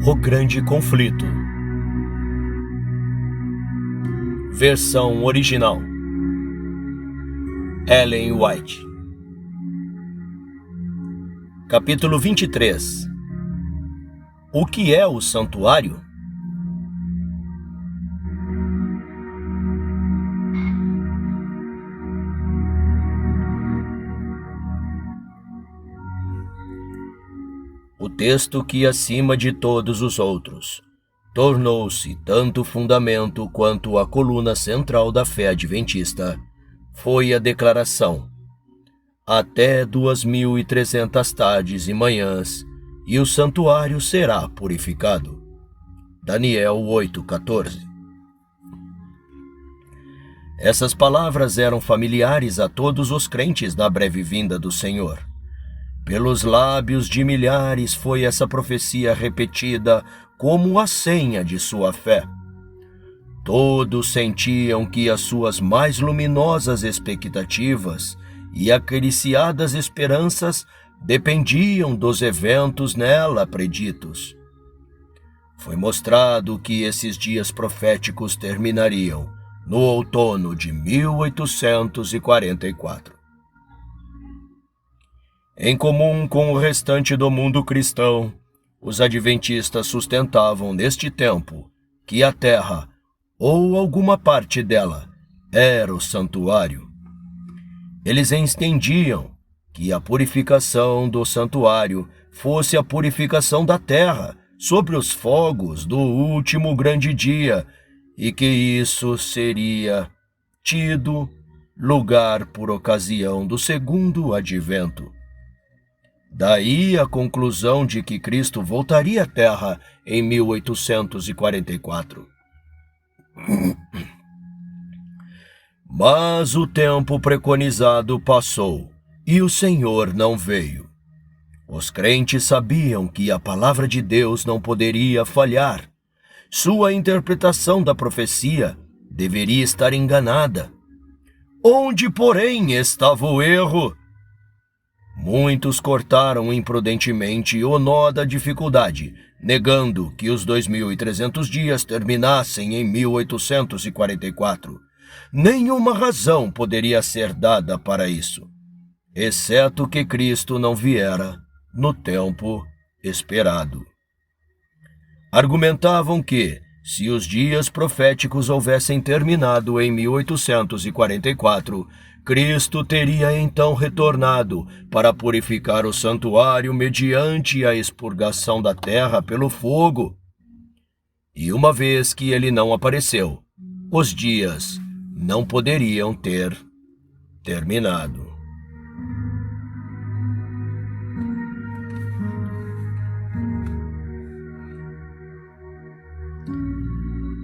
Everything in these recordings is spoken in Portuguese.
O Grande Conflito. Versão original: Ellen White. Capítulo 23. O que é o santuário? O texto que, acima de todos os outros, tornou-se tanto fundamento quanto a coluna central da fé adventista, foi a declaração: até 2.300 tardes e manhãs, e o santuário será purificado. Daniel 8,14. Essas palavras eram familiares a todos os crentes na breve vinda do Senhor. Pelos lábios de milhares foi essa profecia repetida como a senha de sua fé. Todos sentiam que as suas mais luminosas expectativas e acariciadas esperanças dependiam dos eventos nela preditos. Foi mostrado que esses dias proféticos terminariam no outono de 1844. Em comum com o restante do mundo cristão, os adventistas sustentavam neste tempo que a terra, ou alguma parte dela, era o santuário. Eles entendiam que a purificação do santuário fosse a purificação da terra sobre os fogos do último grande dia, e que isso seria tido lugar por ocasião do segundo advento. Daí a conclusão de que Cristo voltaria à Terra em 1844. Mas o tempo preconizado passou e o Senhor não veio. Os crentes sabiam que a palavra de Deus não poderia falhar. Sua interpretação da profecia deveria estar enganada. Onde, porém, estava o erro? Muitos cortaram imprudentemente o nó da dificuldade, negando que os 2.300 dias terminassem em 1844. Nenhuma razão poderia ser dada para isso, exceto que Cristo não viera no tempo esperado. Argumentavam que, se os dias proféticos houvessem terminado em 1844, Cristo teria então retornado para purificar o santuário mediante a expurgação da terra pelo fogo. E uma vez que ele não apareceu, os dias não poderiam ter terminado.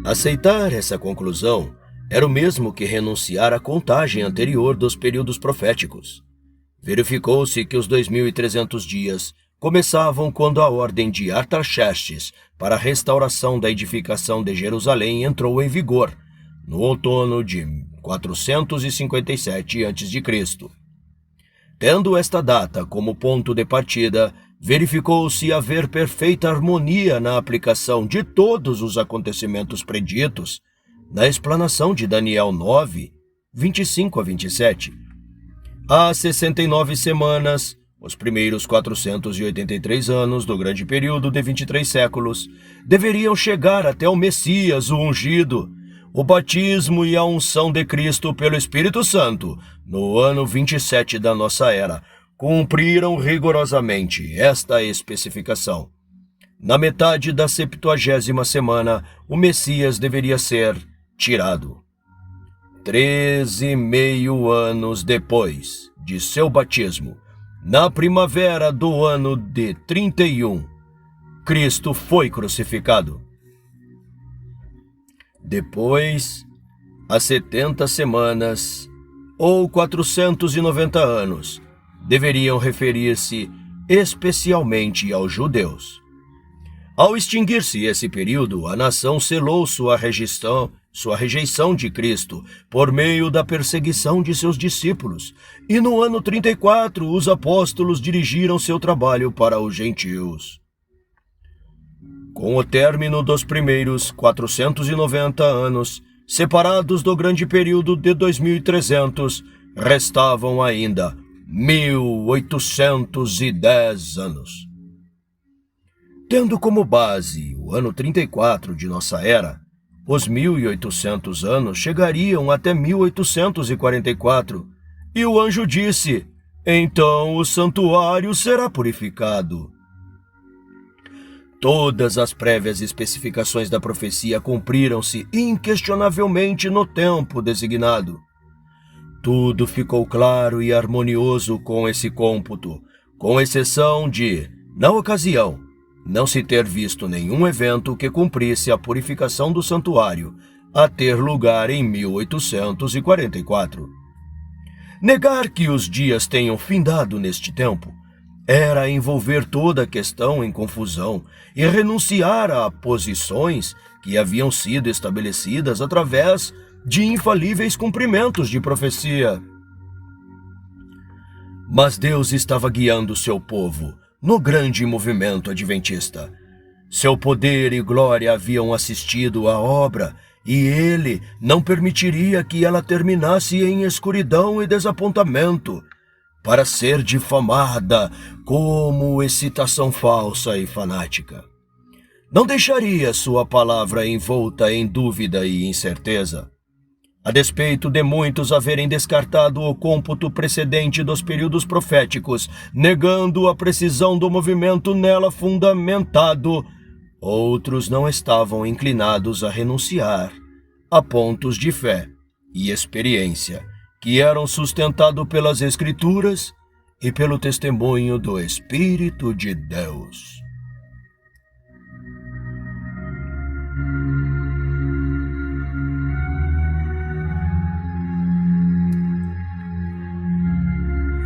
Aceitar essa conclusão era o mesmo que renunciar à contagem anterior dos períodos proféticos. Verificou-se que os 2.300 dias começavam quando a ordem de Artaxerxes para a restauração da edificação de Jerusalém entrou em vigor, no outono de 457 a.C. Tendo esta data como ponto de partida, verificou-se haver perfeita harmonia na aplicação de todos os acontecimentos preditos na explanação de Daniel 9, 25 a 27. Há 69 semanas, os primeiros 483 anos do grande período de 23 séculos, deveriam chegar até o Messias, o ungido, o batismo e a unção de Cristo pelo Espírito Santo, no ano 27 da nossa era, cumpriram rigorosamente esta especificação. Na metade da 70ª semana, o Messias deveria ser tirado. 13,5 anos depois de seu batismo, na primavera do ano de 31, Cristo foi crucificado. Depois, as 70 semanas, ou 490 anos, deveriam referir-se especialmente aos judeus. Ao extinguir-se esse período, a nação selou sua rejeição de Cristo por meio da perseguição de seus discípulos, e no ano 34 os apóstolos dirigiram seu trabalho para os gentios. Com o término dos primeiros 490 anos, separados do grande período de 2300, restavam ainda 1810 anos. Tendo como base o ano 34 de nossa era, os 1800 anos chegariam até 1844, e o anjo disse: então o santuário será purificado. Todas as prévias especificações da profecia cumpriram-se inquestionavelmente no tempo designado. Tudo ficou claro e harmonioso com esse cômputo, com exceção de, na ocasião, não se ter visto nenhum evento que cumprisse a purificação do santuário a ter lugar em 1844. Negar que os dias tenham findado neste tempo era envolver toda a questão em confusão e renunciar a posições que haviam sido estabelecidas através de infalíveis cumprimentos de profecia. Mas Deus estava guiando seu povo no grande movimento adventista. Seu poder e glória haviam assistido à obra, e ele não permitiria que ela terminasse em escuridão e desapontamento, para ser difamada como excitação falsa e fanática. Não deixaria sua palavra envolta em dúvida e incerteza. A despeito de muitos haverem descartado o cômputo precedente dos períodos proféticos, negando a precisão do movimento nela fundamentado, outros não estavam inclinados a renunciar a pontos de fé e experiência que eram sustentados pelas Escrituras e pelo testemunho do Espírito de Deus.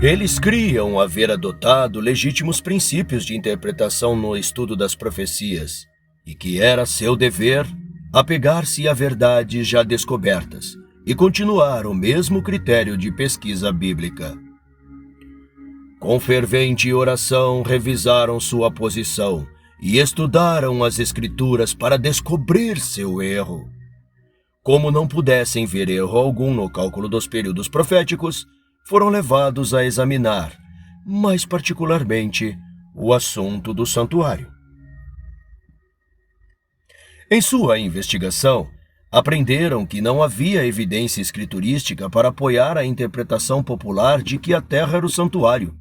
Eles criam haver adotado legítimos princípios de interpretação no estudo das profecias, e que era seu dever apegar-se a verdades já descobertas e continuar o mesmo critério de pesquisa bíblica. Com fervente oração revisaram sua posição e estudaram as Escrituras para descobrir seu erro. Como não pudessem ver erro algum no cálculo dos períodos proféticos, foram levados a examinar, mais particularmente, o assunto do santuário. Em sua investigação, aprenderam que não havia evidência escriturística para apoiar a interpretação popular de que a terra era o santuário.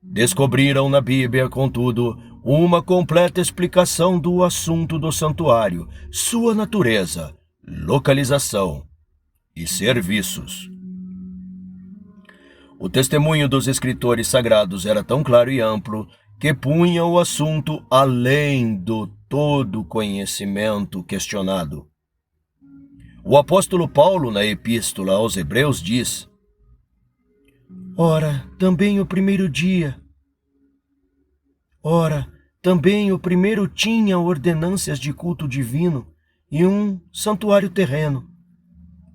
Descobriram na Bíblia, contudo, uma completa explicação do assunto do santuário, sua natureza, localização e serviços. O testemunho dos escritores sagrados era tão claro e amplo que punha o assunto além do todo conhecimento questionado. O apóstolo Paulo, na epístola aos Hebreus, diz: Ora, também o primeiro tinha ordenâncias de culto divino e um santuário terreno,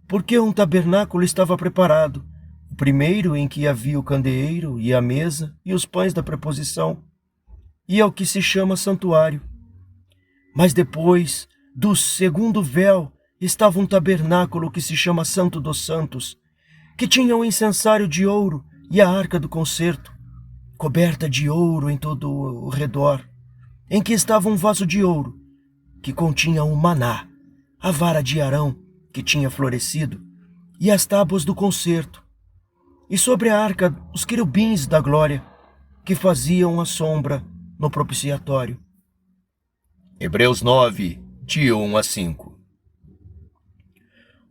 porque um tabernáculo estava preparado, o primeiro em que havia o candeeiro e a mesa e os pães da preposição, e ao que se chama santuário. Mas depois do segundo véu estava um tabernáculo que se chama Santo dos Santos, que tinha um incensário de ouro e a arca do concerto, coberta de ouro em todo o redor, em que estava um vaso de ouro, que continha o maná, a vara de Arão, que tinha florescido, e as tábuas do concerto, e sobre a arca os querubins da glória, que faziam a sombra no propiciatório. Hebreus 9, de 1 a 5.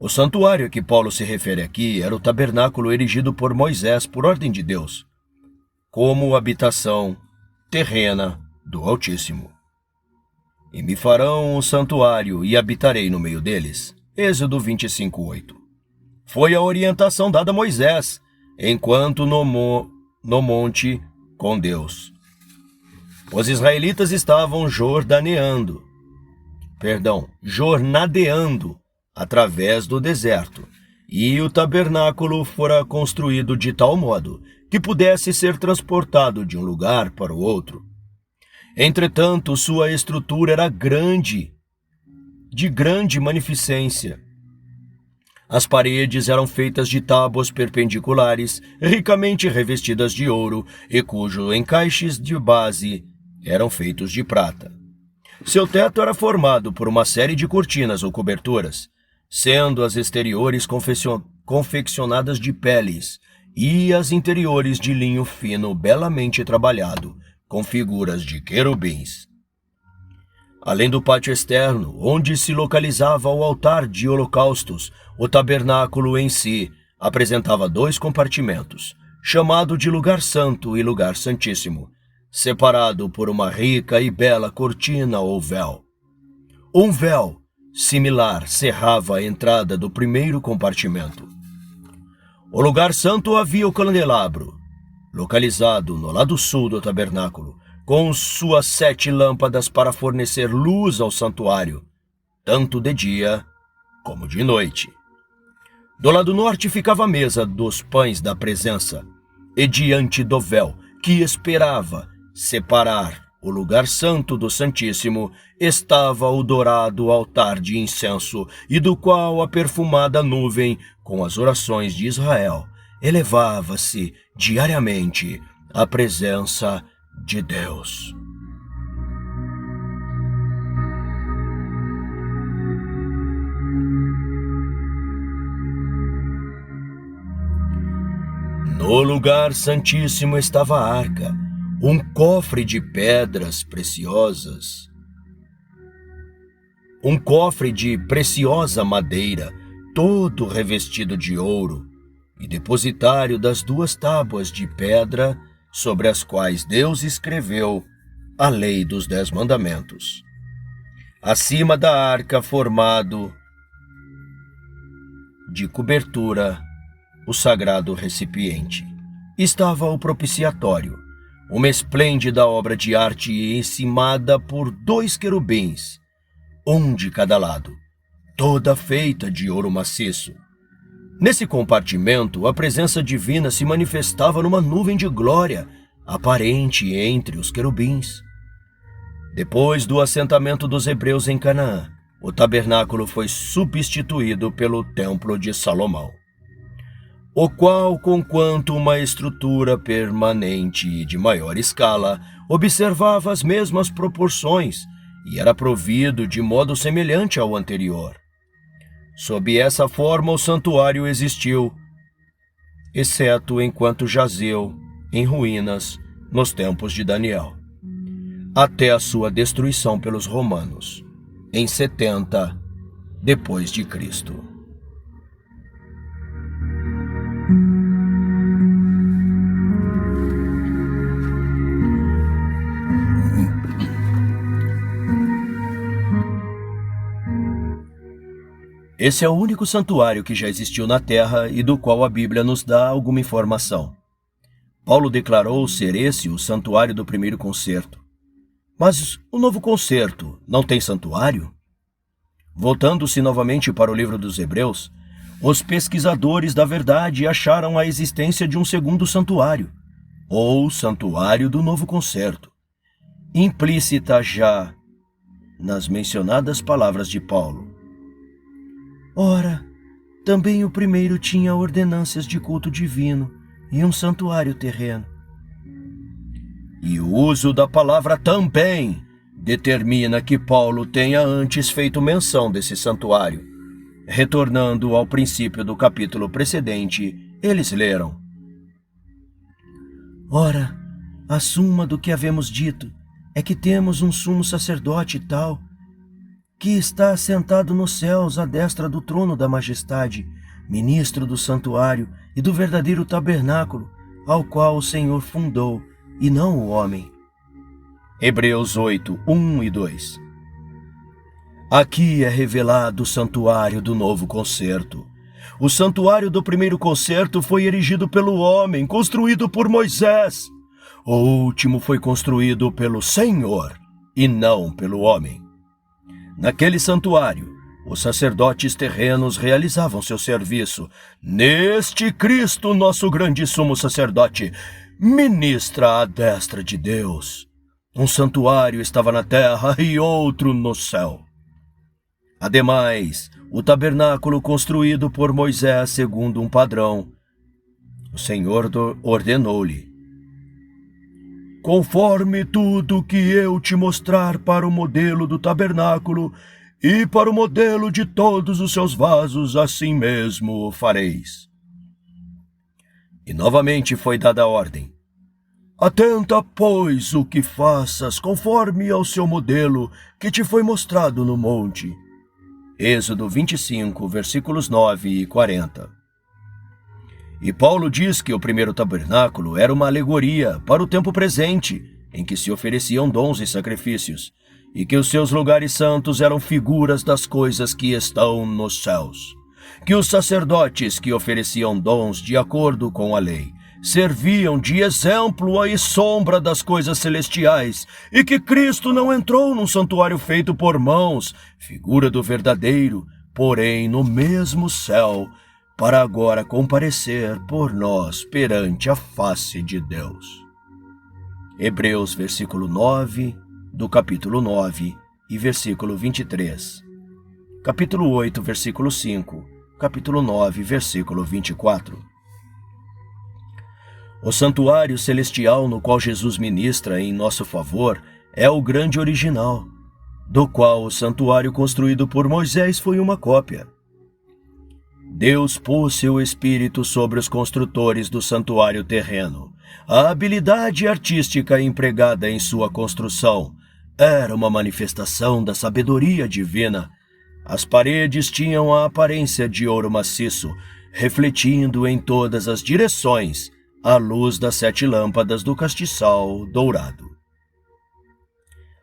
O santuário a que Paulo se refere aqui era o tabernáculo erigido por Moisés por ordem de Deus, como habitação terrena do Altíssimo. E me farão um santuário e habitarei no meio deles. Êxodo 25, 8. Foi a orientação dada a Moisés, enquanto no monte com Deus. Os israelitas estavam jornadeando através do deserto, e o tabernáculo fora construído de tal modo que pudesse ser transportado de um lugar para o outro. Entretanto, sua estrutura era grande, de grande magnificência. As paredes eram feitas de tábuas perpendiculares, ricamente revestidas de ouro, e cujos encaixes de base eram feitos de prata. Seu teto era formado por uma série de cortinas ou coberturas, sendo as exteriores confeccionadas de peles e as interiores de linho fino belamente trabalhado, com figuras de querubins. Além do pátio externo, onde se localizava o altar de holocaustos, o tabernáculo em si apresentava 2 compartimentos, chamado de Lugar Santo e Lugar Santíssimo, separado por uma rica e bela cortina ou véu. Um véu similar cerrava a entrada do primeiro compartimento. O Lugar Santo havia o candelabro, localizado no lado sul do tabernáculo, com suas 7 lâmpadas para fornecer luz ao santuário, tanto de dia como de noite. Do lado norte ficava a mesa dos pães da presença, e diante do véu que esperava separar o lugar santo do Santíssimo estava o dourado altar de incenso, e do qual a perfumada nuvem, com as orações de Israel, elevava-se diariamente à presença de Deus. No lugar santíssimo estava a arca, um cofre de pedras preciosas, um cofre de preciosa madeira, todo revestido de ouro, e depositário das 2 tábuas de pedra sobre as quais Deus escreveu a lei dos 10 mandamentos. Acima da arca, formado de cobertura, o sagrado recipiente, estava o propiciatório, uma esplêndida obra de arte encimada por 2 querubins, um de cada lado, toda feita de ouro maciço. Nesse compartimento, a presença divina se manifestava numa nuvem de glória, aparente entre os querubins. Depois do assentamento dos hebreus em Canaã, o tabernáculo foi substituído pelo Templo de Salomão, o qual, conquanto uma estrutura permanente e de maior escala, observava as mesmas proporções e era provido de modo semelhante ao anterior. Sob essa forma, o santuário existiu, exceto enquanto jazeu em ruínas nos tempos de Daniel, até a sua destruição pelos romanos, em 70 depois de Cristo. Esse é o único santuário que já existiu na Terra e do qual a Bíblia nos dá alguma informação. Paulo declarou ser esse o santuário do primeiro concerto. Mas o novo concerto não tem santuário? Voltando-se novamente para o livro dos Hebreus, os pesquisadores da verdade acharam a existência de um segundo santuário, ou santuário do novo concerto, implícita já nas mencionadas palavras de Paulo. Ora, também o primeiro tinha ordenâncias de culto divino e um santuário terreno. E o uso da palavra também determina que Paulo tenha antes feito menção desse santuário. Retornando ao princípio do capítulo precedente, eles leram: Ora, a suma do que havemos dito é que temos um sumo sacerdote tal, que está assentado nos céus à destra do trono da majestade, ministro do santuário e do verdadeiro tabernáculo, ao qual o Senhor fundou, e não o homem. Hebreus 8, 1 e 2. Aqui é revelado o santuário do novo concerto. O santuário do primeiro concerto foi erigido pelo homem, construído por Moisés. O último foi construído pelo Senhor, e não pelo homem. Naquele santuário, os sacerdotes terrenos realizavam seu serviço. Neste Cristo, nosso grande sumo sacerdote, ministra à destra de Deus. Um santuário estava na terra e outro no céu. Ademais, o tabernáculo construído por Moisés segundo um padrão, o Senhor ordenou-lhe: conforme tudo que eu te mostrar para o modelo do tabernáculo e para o modelo de todos os seus vasos, assim mesmo o fareis. E novamente foi dada a ordem: atenta, pois, o que faças, conforme ao seu modelo que te foi mostrado no monte. Êxodo 25, versículos 9 e 40. E Paulo diz que o primeiro tabernáculo era uma alegoria para o tempo presente, em que se ofereciam dons e sacrifícios, e que os seus lugares santos eram figuras das coisas que estão nos céus. Que os sacerdotes que ofereciam dons de acordo com a lei serviam de exemplo e sombra das coisas celestiais, e que Cristo não entrou num santuário feito por mãos, figura do verdadeiro, porém no mesmo céu, para agora comparecer por nós perante a face de Deus. Hebreus, versículo 9, do capítulo 9 e versículo 23. Capítulo 8, versículo 5, capítulo 9, versículo 24. O santuário celestial no qual Jesus ministra em nosso favor é o grande original, do qual o santuário construído por Moisés foi uma cópia. Deus pôs seu espírito sobre os construtores do santuário terreno. A habilidade artística empregada em sua construção era uma manifestação da sabedoria divina. As paredes tinham a aparência de ouro maciço, refletindo em todas as direções a luz das 7 lâmpadas do castiçal dourado.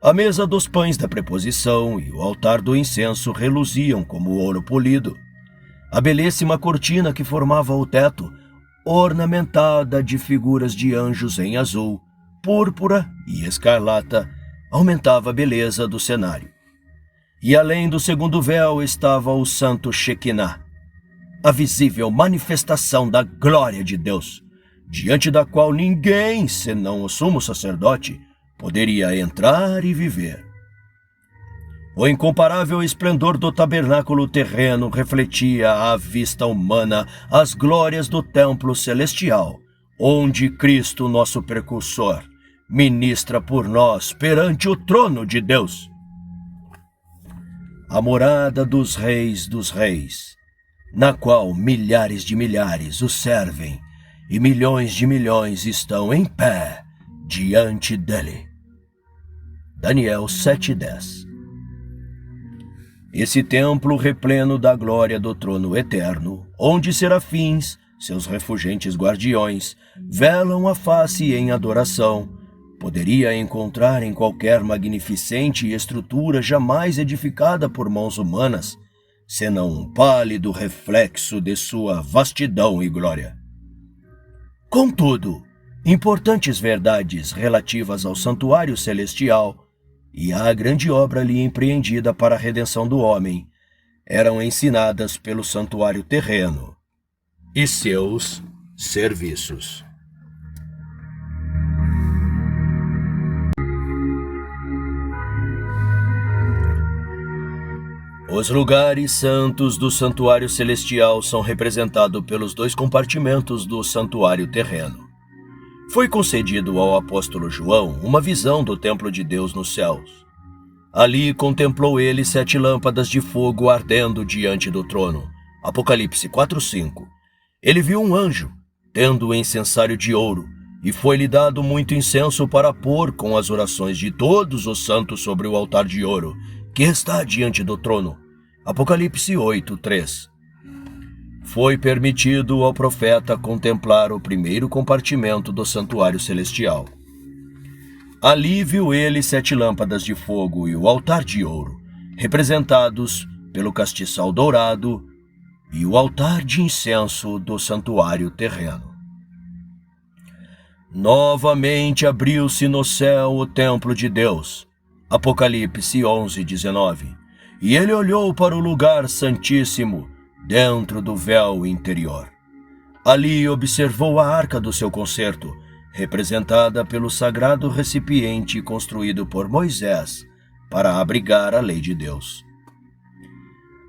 A mesa dos pães da preposição e o altar do incenso reluziam como ouro polido. A belíssima cortina que formava o teto, ornamentada de figuras de anjos em azul, púrpura e escarlata, aumentava a beleza do cenário. E além do segundo véu estava o santo Shekinah, a visível manifestação da glória de Deus, diante da qual ninguém, senão o sumo sacerdote, poderia entrar e viver. O incomparável esplendor do tabernáculo terreno refletia à vista humana as glórias do templo celestial, onde Cristo, nosso precursor, ministra por nós perante o trono de Deus. A morada dos reis, na qual milhares de milhares o servem e milhões de milhões estão em pé diante dele. Daniel 7:10. Esse templo repleno da glória do trono eterno, onde serafins, seus refulgentes guardiões, velam a face em adoração, poderia encontrar em qualquer magnificente estrutura jamais edificada por mãos humanas, senão um pálido reflexo de sua vastidão e glória. Contudo, importantes verdades relativas ao santuário celestial e à grande obra ali empreendida para a redenção do homem eram ensinadas pelo santuário terreno e seus serviços. Os lugares santos do santuário celestial são representados pelos 2 compartimentos do santuário terreno. Foi concedido ao apóstolo João uma visão do templo de Deus nos céus. Ali contemplou ele 7 lâmpadas de fogo ardendo diante do trono. Apocalipse 4:5. Ele viu um anjo, tendo o incensário de ouro, e foi-lhe dado muito incenso para pôr com as orações de todos os santos sobre o altar de ouro, que está diante do trono. Apocalipse 8:3. Foi permitido ao profeta contemplar o primeiro compartimento do santuário celestial. Ali viu ele 7 lâmpadas de fogo e o altar de ouro, representados pelo castiçal dourado e o altar de incenso do santuário terreno. Novamente abriu-se no céu o templo de Deus. Apocalipse 11:19. E ele olhou para o lugar santíssimo, dentro do véu interior. Ali observou a arca do seu concerto, representada pelo sagrado recipiente construído por Moisés para abrigar a lei de Deus.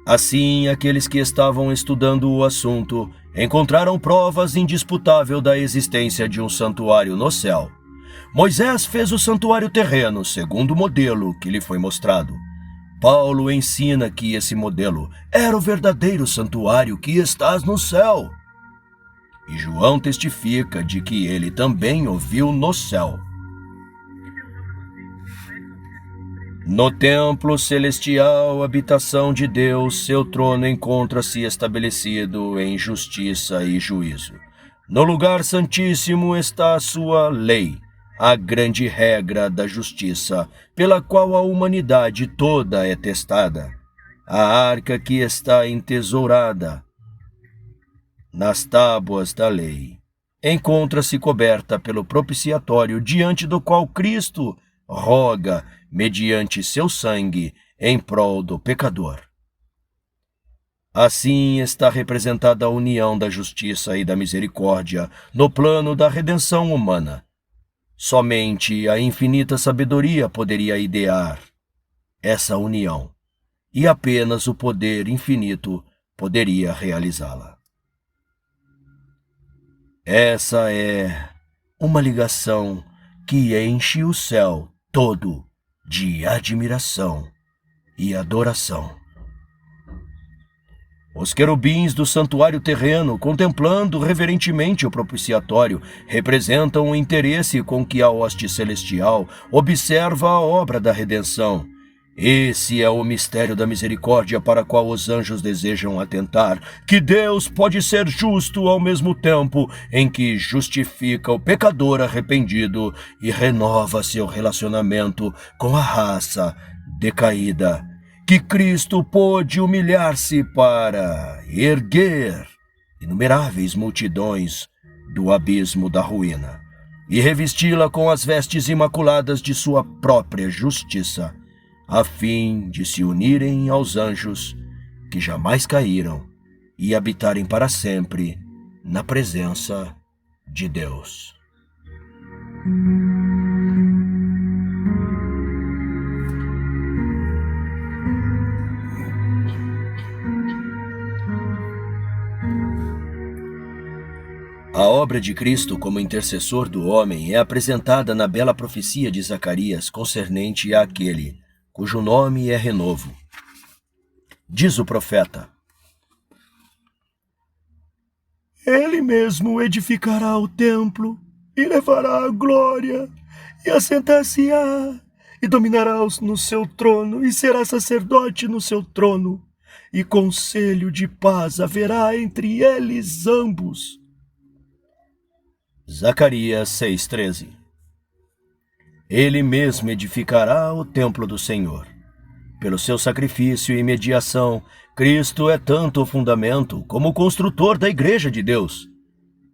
Assim, aqueles que estavam estudando o assunto encontraram provas indisputáveis da existência de um santuário no céu. Moisés fez o santuário terreno segundo o modelo que lhe foi mostrado. Paulo ensina que esse modelo era o verdadeiro santuário que está no céu. E João testifica de que ele também o viu no céu. No templo celestial, habitação de Deus, seu trono encontra-se estabelecido em justiça e juízo. No lugar santíssimo está a sua lei, a grande regra da justiça, pela qual a humanidade toda é testada. A arca que está entesourada nas tábuas da lei encontra-se coberta pelo propiciatório diante do qual Cristo roga, mediante seu sangue, em prol do pecador. Assim está representada a união da justiça e da misericórdia no plano da redenção humana. Somente a infinita sabedoria poderia idear essa união, e apenas o poder infinito poderia realizá-la. Essa é uma ligação que enche o céu todo de admiração e adoração. Os querubins do santuário terreno, contemplando reverentemente o propiciatório, representam o interesse com que a hoste celestial observa a obra da redenção. Esse é o mistério da misericórdia para qual os anjos desejam atentar, que Deus pode ser justo ao mesmo tempo em que justifica o pecador arrependido e renova seu relacionamento com a raça decaída, que Cristo pôde humilhar-se para erguer inumeráveis multidões do abismo da ruína e revesti-la com as vestes imaculadas de sua própria justiça, a fim de se unirem aos anjos que jamais caíram e habitarem para sempre na presença de Deus. A obra de Cristo como intercessor do homem é apresentada na bela profecia de Zacarias concernente àquele cujo nome é renovo. Diz o profeta: Ele mesmo edificará o templo e levará a glória e assentar-se-á e dominará no seu trono e será sacerdote no seu trono e conselho de paz haverá entre eles ambos. Zacarias 6,13. Ele mesmo edificará o templo do Senhor. Pelo seu sacrifício e mediação, Cristo é tanto o fundamento como o construtor da Igreja de Deus.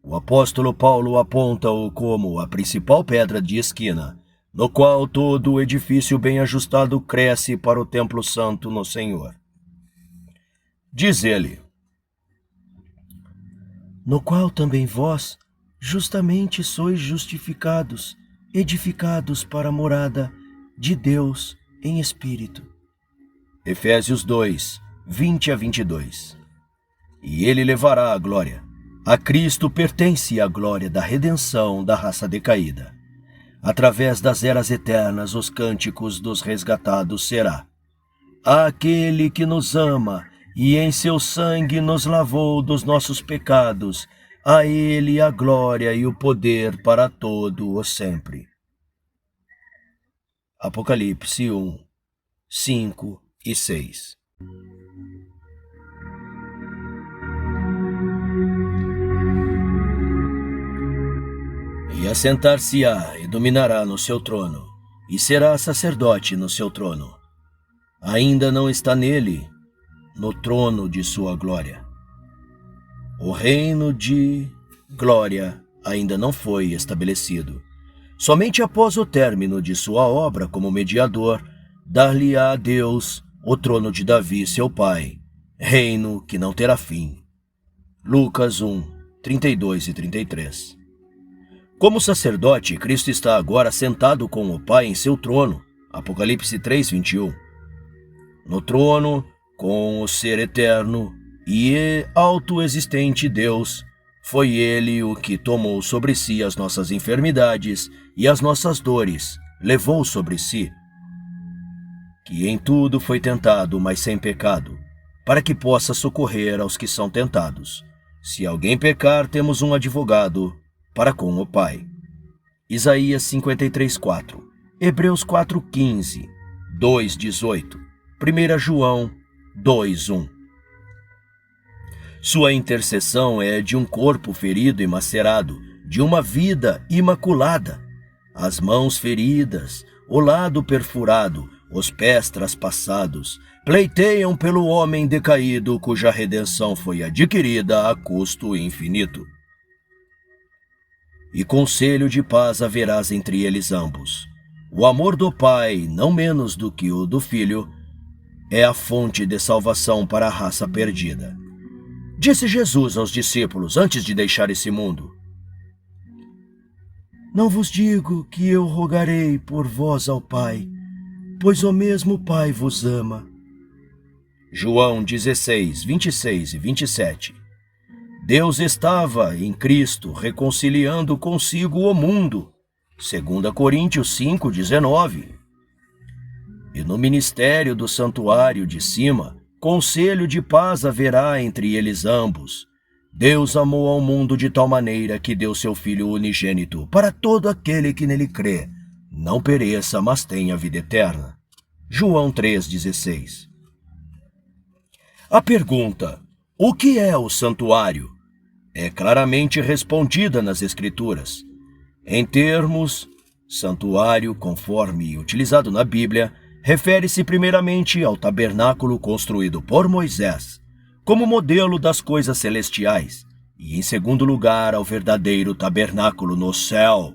O apóstolo Paulo aponta-o como a principal pedra de esquina, no qual todo o edifício bem ajustado cresce para o templo santo no Senhor. Diz ele: No qual também vós justamente sois justificados, edificados para a morada de Deus em Espírito. Efésios 2, 20-22. E ele levará a glória. A Cristo pertence a glória da redenção da raça decaída. Através das eras eternas, os cânticos dos resgatados será: Aquele que nos ama e em seu sangue nos lavou dos nossos pecados, a ele a glória e o poder para todo o sempre. Apocalipse 1, 5 e 6. E assentar-se-á e dominará no seu trono, e será sacerdote no seu trono. Ainda não está nele, no trono de sua glória. O reino de glória ainda não foi estabelecido. Somente após o término de sua obra como mediador, dar-lhe-á a Deus o trono de Davi, seu pai, reino que não terá fim. Lucas 1, 32 e 33. Como sacerdote, Cristo está agora sentado com o Pai em seu trono. Apocalipse 3:21. No trono, com o Ser eterno e autoexistente Deus, foi Ele o que tomou sobre si as nossas enfermidades e as nossas dores, levou sobre si. Que em tudo foi tentado, mas sem pecado, para que possa socorrer aos que são tentados. Se alguém pecar, temos um advogado para com o Pai. Isaías 53:4, Hebreus 4:15, 2:18, 1 João 2:1. Sua intercessão é de um corpo ferido e macerado, de uma vida imaculada. As mãos feridas, o lado perfurado, os pés traspassados, pleiteiam pelo homem decaído cuja redenção foi adquirida a custo infinito. E conselho de paz haverás entre eles ambos. O amor do Pai, não menos do que o do Filho, é a fonte de salvação para a raça perdida. Disse Jesus aos discípulos antes de deixar esse mundo: Não vos digo que eu rogarei por vós ao Pai, pois o mesmo Pai vos ama. João 16, 26 e 27. Deus estava em Cristo reconciliando consigo o mundo. 2 Coríntios 5:19. E no ministério do santuário de cima, conselho de paz haverá entre eles ambos. Deus amou ao mundo de tal maneira que deu seu Filho unigênito para todo aquele que nele crê, não pereça, mas tenha vida eterna. João 3:16. A pergunta, o que é o santuário? É claramente respondida nas Escrituras. Em termos, santuário, conforme utilizado na Bíblia, refere-se primeiramente ao tabernáculo construído por Moisés, como modelo das coisas celestiais, e em segundo lugar ao verdadeiro tabernáculo no céu,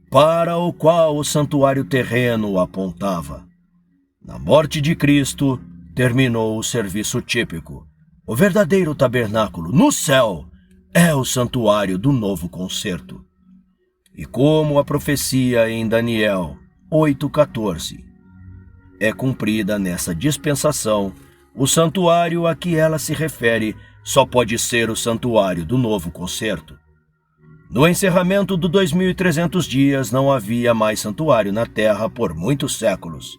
para o qual o santuário terreno apontava. Na morte de Cristo, terminou o serviço típico. O verdadeiro tabernáculo no céu é o santuário do novo concerto. E como a profecia em Daniel 8:14 é cumprida nessa dispensação, o santuário a que ela se refere só pode ser o santuário do novo concerto. No encerramento do 2300 dias não havia mais santuário na terra por muitos séculos.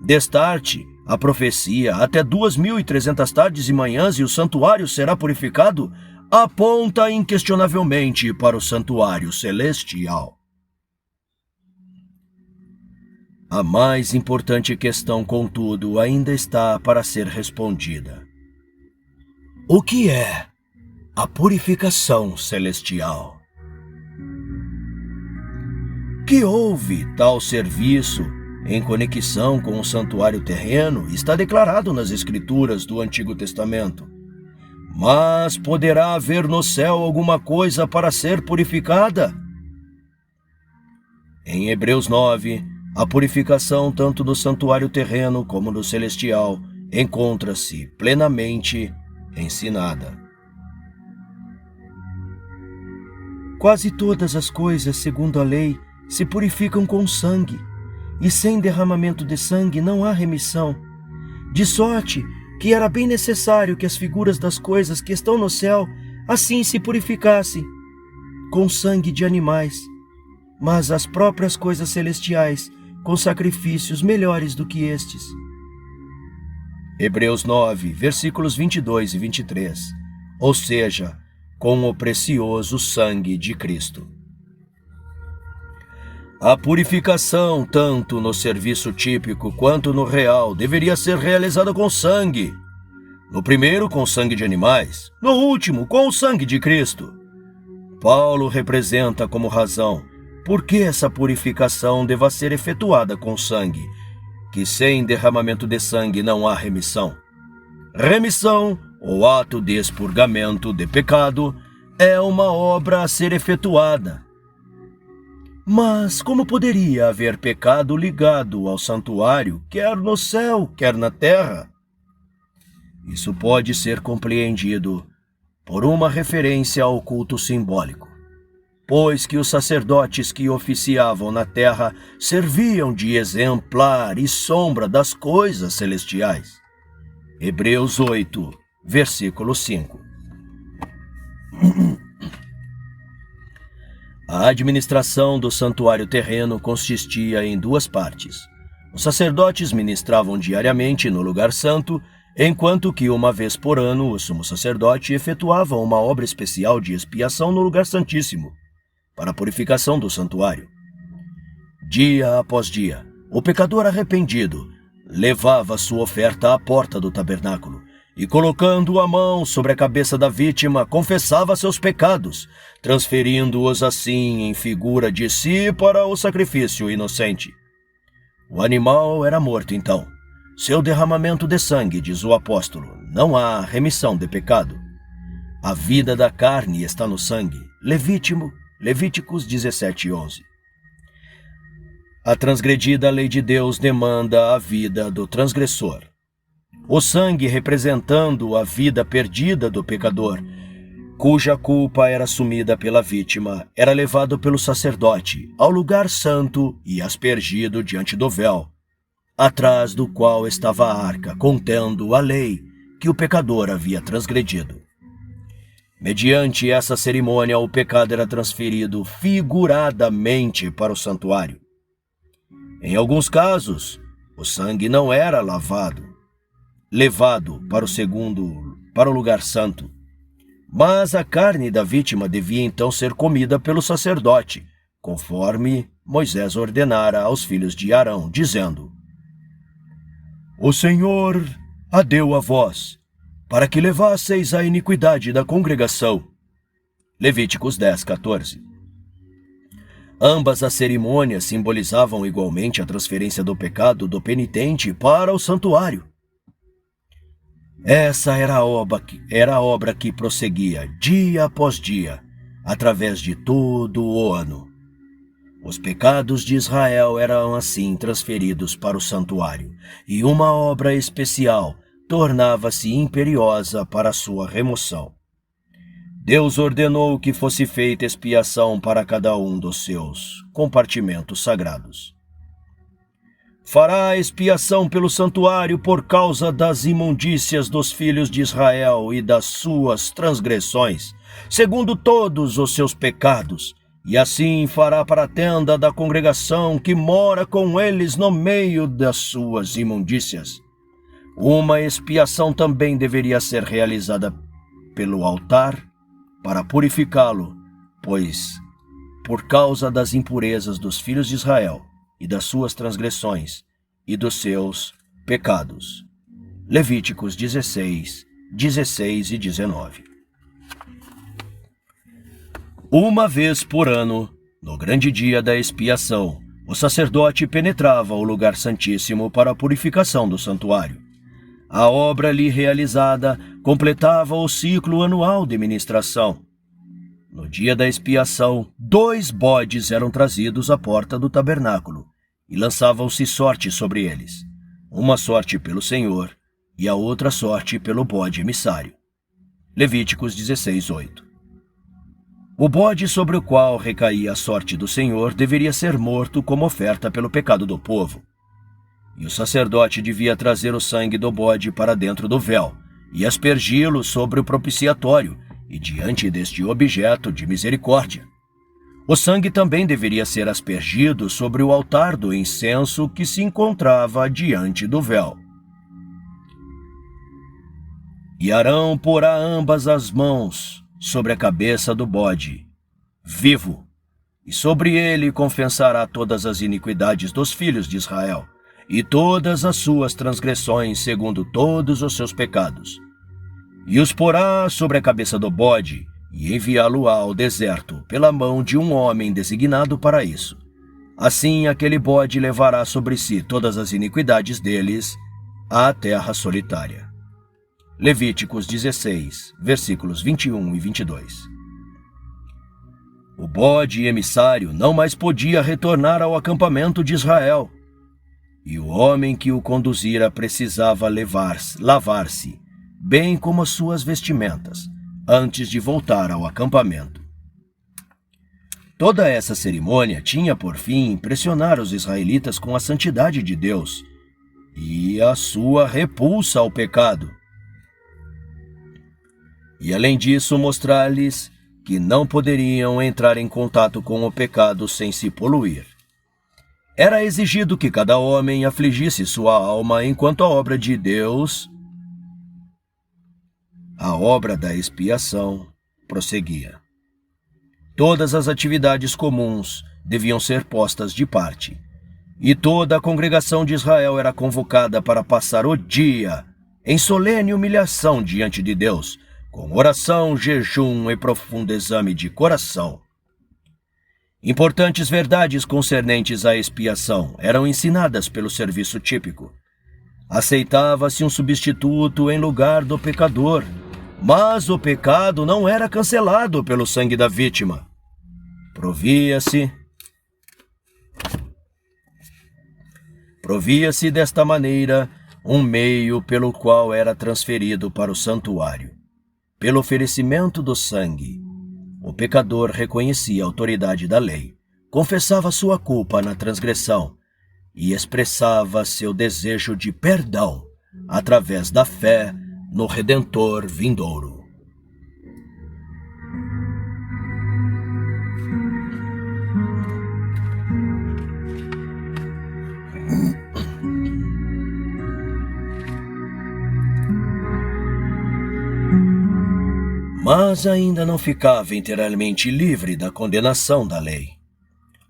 Destarte a profecia até 2300 tardes e manhãs e o santuário será purificado, aponta inquestionavelmente para o santuário celestial. A mais importante questão, contudo, ainda está para ser respondida. O que é a purificação celestial? Que houve tal serviço em conexão com o santuário terreno está declarado nas Escrituras do Antigo Testamento. Mas poderá haver no céu alguma coisa para ser purificada? Em Hebreus 9, a purificação tanto do santuário terreno como do celestial encontra-se plenamente ensinada. Quase todas as coisas, segundo a lei, se purificam com sangue, e sem derramamento de sangue não há remissão. De sorte que era bem necessário que as figuras das coisas que estão no céu assim se purificassem, com sangue de animais, mas as próprias coisas celestiais com sacrifícios melhores do que estes. Hebreus 9, versículos 22 e 23, ou seja, com o precioso sangue de Cristo. A purificação, tanto no serviço típico quanto no real, deveria ser realizada com sangue. No primeiro, com sangue de animais. No último, com o sangue de Cristo. Paulo representa como razão por que essa purificação deva ser efetuada com sangue, que sem derramamento de sangue não há remissão. Remissão, ou ato de expurgamento de pecado, é uma obra a ser efetuada. Mas como poderia haver pecado ligado ao santuário, quer no céu, quer na terra? Isso pode ser compreendido por uma referência ao culto simbólico. pois que os sacerdotes que oficiavam na terra serviam de exemplar e sombra das coisas celestiais. Hebreus 8, versículo 5. A administração do santuário terreno consistia em duas partes. Os sacerdotes ministravam diariamente no lugar santo, enquanto que uma vez por ano o sumo sacerdote efetuava uma obra especial de expiação no lugar santíssimo, para a purificação do santuário. Dia após dia, o pecador arrependido levava sua oferta à porta do tabernáculo e, colocando a mão sobre a cabeça da vítima, confessava seus pecados, transferindo-os assim em figura de si para o sacrifício inocente. O animal era morto então. Seu derramamento de sangue, diz o apóstolo, não há remissão de pecado. A vida da carne está no sangue. Levíticos 17:11. A transgredida lei de Deus demanda a vida do transgressor. O sangue representando a vida perdida do pecador, cuja culpa era assumida pela vítima, era levado pelo sacerdote ao lugar santo e aspergido diante do véu, atrás do qual estava a arca, contendo a lei que o pecador havia transgredido. Mediante essa cerimônia, o pecado era transferido figuradamente para o santuário. Em alguns casos, o sangue não era levado para o lugar santo, mas a carne da vítima devia então ser comida pelo sacerdote, conforme Moisés ordenara aos filhos de Arão, dizendo: O Senhor a deu a vós, para que levasseis a iniquidade da congregação. Levíticos 10:14. Ambas as cerimônias simbolizavam igualmente a transferência do pecado do penitente para o santuário. Essa era a obra que prosseguia dia após dia, através de todo o ano. Os pecados de Israel eram assim transferidos para o santuário, e uma obra especial tornava-se imperiosa para sua remoção. Deus ordenou que fosse feita expiação para cada um dos seus compartimentos sagrados. Fará expiação pelo santuário por causa das imundícias dos filhos de Israel e das suas transgressões, segundo todos os seus pecados, e assim fará para a tenda da congregação que mora com eles no meio das suas imundícias. Uma expiação também deveria ser realizada pelo altar para purificá-lo, pois, por causa das impurezas dos filhos de Israel e das suas transgressões e dos seus pecados. Levíticos 16, 16 e 19. Uma vez por ano, no grande dia da expiação, o sacerdote penetrava o lugar santíssimo para a purificação do santuário. A obra ali realizada completava o ciclo anual de ministração. No dia da expiação, 2 bodes eram trazidos à porta do tabernáculo e lançavam-se sorte sobre eles, uma sorte pelo Senhor e a outra sorte pelo bode emissário. Levíticos 16:8. O bode sobre o qual recaía a sorte do Senhor deveria ser morto como oferta pelo pecado do povo. E o sacerdote devia trazer o sangue do bode para dentro do véu e aspergi-lo sobre o propiciatório e diante deste objeto de misericórdia. O sangue também deveria ser aspergido sobre o altar do incenso que se encontrava diante do véu. E Arão porá ambas as mãos sobre a cabeça do bode, vivo, e sobre ele confessará todas as iniquidades dos filhos de Israel, e todas as suas transgressões segundo todos os seus pecados. E os porá sobre a cabeça do bode, e enviá-lo-á ao deserto, pela mão de um homem designado para isso. Assim aquele bode levará sobre si todas as iniquidades deles à terra solitária. Levíticos 16, versículos 21 e 22. O bode emissário não mais podia retornar ao acampamento de Israel, e o homem que o conduzira precisava lavar-se, bem como as suas vestimentas, antes de voltar ao acampamento. Toda essa cerimônia tinha por fim impressionar os israelitas com a santidade de Deus e a sua repulsa ao pecado. E além disso, mostrar-lhes que não poderiam entrar em contato com o pecado sem se poluir. Era exigido que cada homem afligisse sua alma enquanto a obra de Deus, a obra da expiação, prosseguia. Todas as atividades comuns deviam ser postas de parte, e toda a congregação de Israel era convocada para passar o dia em solene humilhação diante de Deus, com oração, jejum e profundo exame de coração. Importantes verdades concernentes à expiação eram ensinadas pelo serviço típico. Aceitava-se um substituto em lugar do pecador, mas o pecado não era cancelado pelo sangue da vítima. Provia-se desta maneira um meio pelo qual era transferido para o santuário. Pelo oferecimento do sangue, o pecador reconhecia a autoridade da lei, confessava sua culpa na transgressão e expressava seu desejo de perdão através da fé no Redentor vindouro. Mas ainda não ficava inteiramente livre da condenação da lei.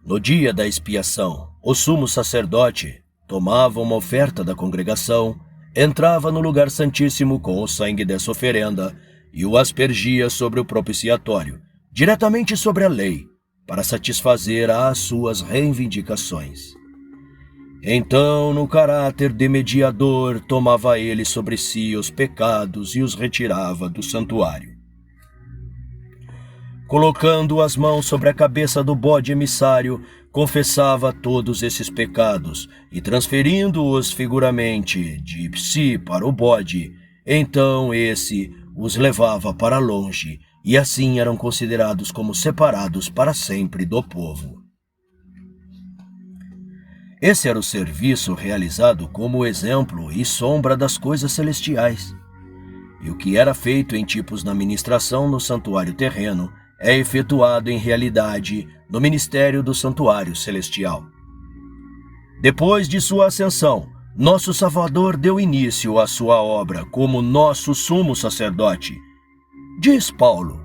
No dia da expiação, o sumo sacerdote tomava uma oferta da congregação, entrava no lugar santíssimo com o sangue dessa oferenda e o aspergia sobre o propiciatório, diretamente sobre a lei, para satisfazer as suas reivindicações. Então, no caráter de mediador, tomava ele sobre si os pecados e os retirava do santuário. Colocando as mãos sobre a cabeça do bode emissário, confessava todos esses pecados e, transferindo-os figuramente de si para o bode, então esse os levava para longe e assim eram considerados como separados para sempre do povo. Esse era o serviço realizado como exemplo e sombra das coisas celestiais. E o que era feito em tipos na ministração no santuário terreno é efetuado em realidade no ministério do santuário celestial. Depois de sua ascensão, nosso Salvador deu início à sua obra como nosso sumo sacerdote. Diz Paulo: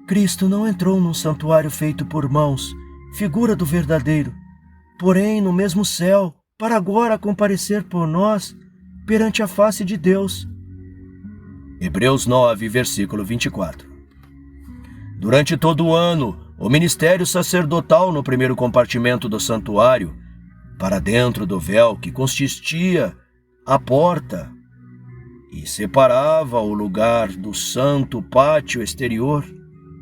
Cristo não entrou num santuário feito por mãos, figura do verdadeiro, porém no mesmo céu, para agora comparecer por nós perante a face de Deus. Hebreus 9, versículo 24. Durante todo o ano, o ministério sacerdotal no primeiro compartimento do santuário, para dentro do véu que consistia a porta e separava o lugar do santo pátio exterior,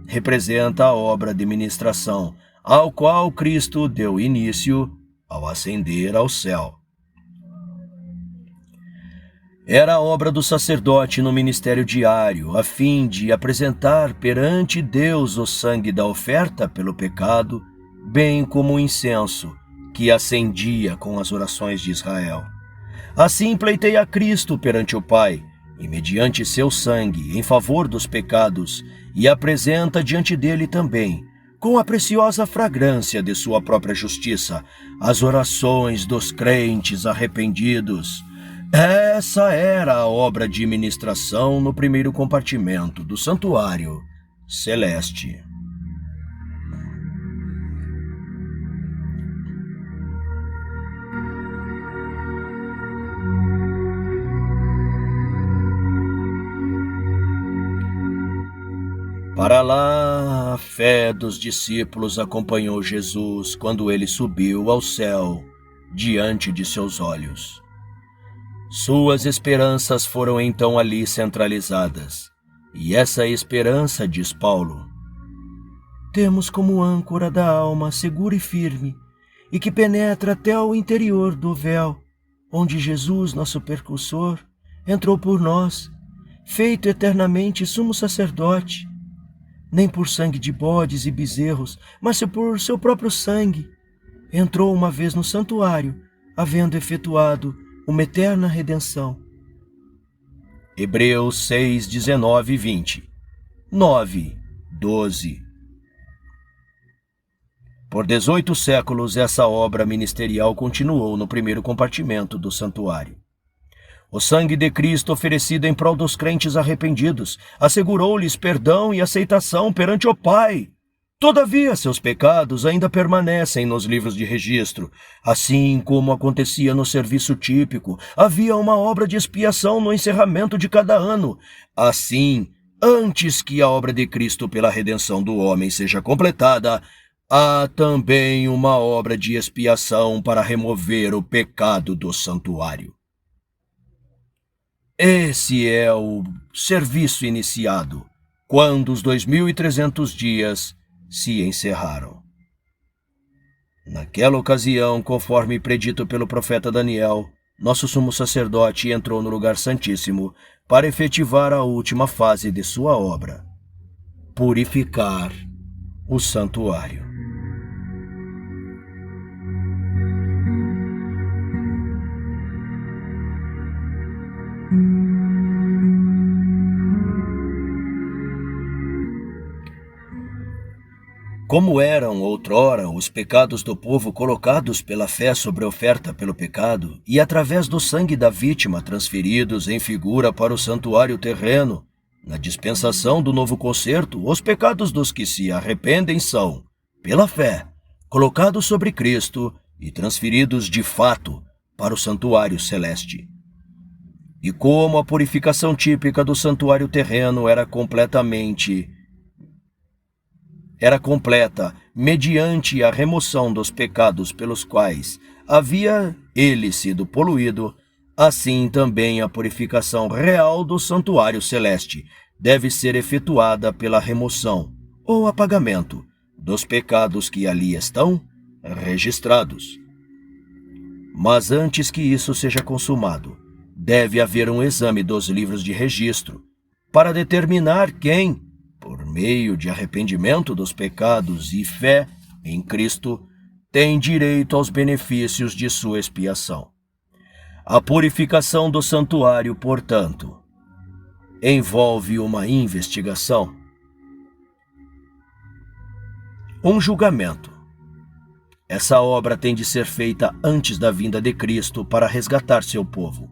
representa a obra de ministração, ao qual Cristo deu início ao ascender ao céu. Era a obra do sacerdote no ministério diário, a fim de apresentar perante Deus o sangue da oferta pelo pecado, bem como o incenso que ascendia com as orações de Israel. Assim pleiteia Cristo perante o Pai, e mediante seu sangue, em favor dos pecados, e apresenta diante dele também, com a preciosa fragrância de sua própria justiça, as orações dos crentes arrependidos. Essa era a obra de ministração no primeiro compartimento do santuário celeste. Para lá, a fé dos discípulos acompanhou Jesus quando ele subiu ao céu diante de seus olhos. Suas esperanças foram então ali centralizadas, e essa esperança, diz Paulo, temos como âncora da alma segura e firme, e que penetra até o interior do véu, onde Jesus, nosso percussor, entrou por nós, feito eternamente sumo sacerdote, nem por sangue de bodes e bezerros, mas por seu próprio sangue, entrou uma vez no santuário, havendo efetuado uma eterna redenção. Hebreus 6, 19 e 20. 9, 12. Por 18 séculos, essa obra ministerial continuou no primeiro compartimento do santuário. O sangue de Cristo oferecido em prol dos crentes arrependidos assegurou-lhes perdão e aceitação perante o Pai. Todavia, seus pecados ainda permanecem nos livros de registro. Assim como acontecia no serviço típico, havia uma obra de expiação no encerramento de cada ano. Assim, antes que a obra de Cristo pela redenção do homem seja completada, há também uma obra de expiação para remover o pecado do santuário. Esse é o serviço iniciado, quando os 2.300 dias se encerraram. Naquela ocasião, conforme predito pelo profeta Daniel, nosso sumo sacerdote entrou no lugar santíssimo para efetivar a última fase de sua obra: purificar o santuário. Como eram outrora os pecados do povo colocados pela fé sobre a oferta pelo pecado e através do sangue da vítima transferidos em figura para o santuário terreno, na dispensação do novo concerto, os pecados dos que se arrependem são, pela fé, colocados sobre Cristo e transferidos de fato para o santuário celeste. E como a purificação típica do santuário terreno era completa mediante a remoção dos pecados pelos quais havia ele sido poluído, assim também a purificação real do santuário celeste deve ser efetuada pela remoção ou apagamento dos pecados que ali estão registrados. Mas antes que isso seja consumado, deve haver um exame dos livros de registro para determinar quem, por meio de arrependimento dos pecados e fé em Cristo, tem direito aos benefícios de sua expiação. A purificação do santuário, portanto, envolve uma investigação, um julgamento. Essa obra tem de ser feita antes da vinda de Cristo para resgatar seu povo,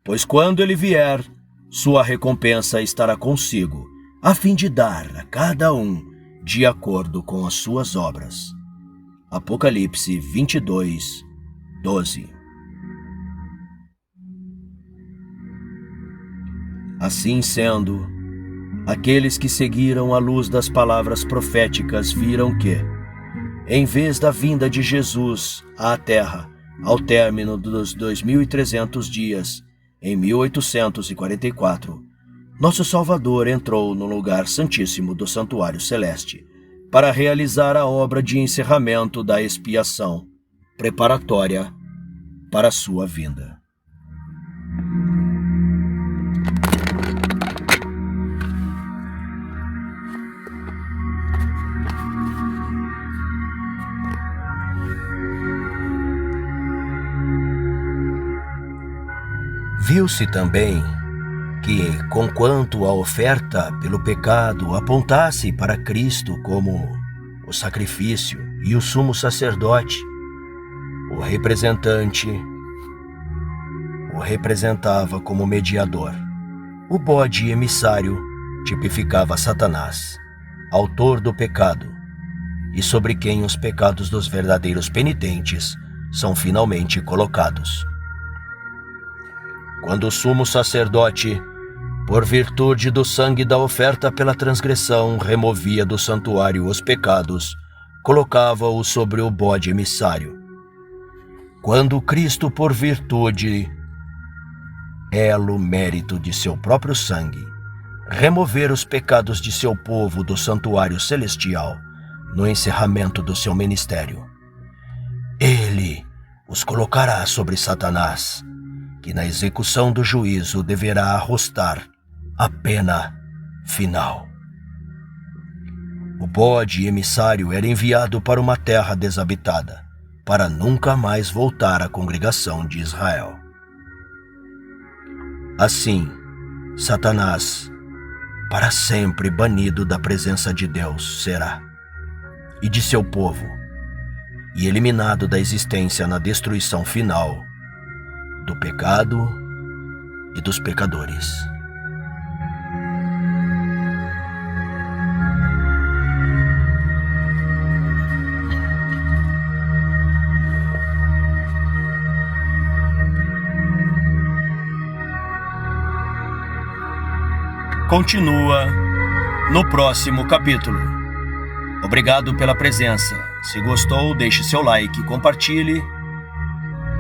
pois quando ele vier, sua recompensa estará consigo, a fim de dar a cada um de acordo com as suas obras. Apocalipse 22, 12. Assim sendo, aqueles que seguiram a luz das palavras proféticas viram que, em vez da vinda de Jesus à Terra, ao término dos 2.300 dias, em 1844, nosso Salvador entrou no lugar santíssimo do santuário celeste para realizar a obra de encerramento da expiação preparatória para sua vinda. Viu-se também que, conquanto a oferta pelo pecado apontasse para Cristo como o sacrifício e o sumo sacerdote, o representante o representava como mediador. O bode emissário tipificava Satanás, autor do pecado, e sobre quem os pecados dos verdadeiros penitentes são finalmente colocados. Quando o sumo sacerdote, por virtude do sangue da oferta pela transgressão, removia do santuário os pecados, colocava-os sobre o bode emissário. Quando Cristo, por virtude, mérito de seu próprio sangue, remover os pecados de seu povo do santuário celestial, no encerramento do seu ministério, ele os colocará sobre Satanás, que na execução do juízo deverá arrostar a pena final. O bode emissário era enviado para uma terra desabitada, para nunca mais voltar à congregação de Israel. Assim, Satanás, para sempre banido da presença de Deus, será, e de seu povo, e eliminado da existência na destruição final do pecado e dos pecadores. Continua no próximo capítulo. Obrigado pela presença. Se gostou, deixe seu like, compartilhe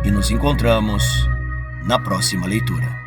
e nos encontramos na próxima leitura.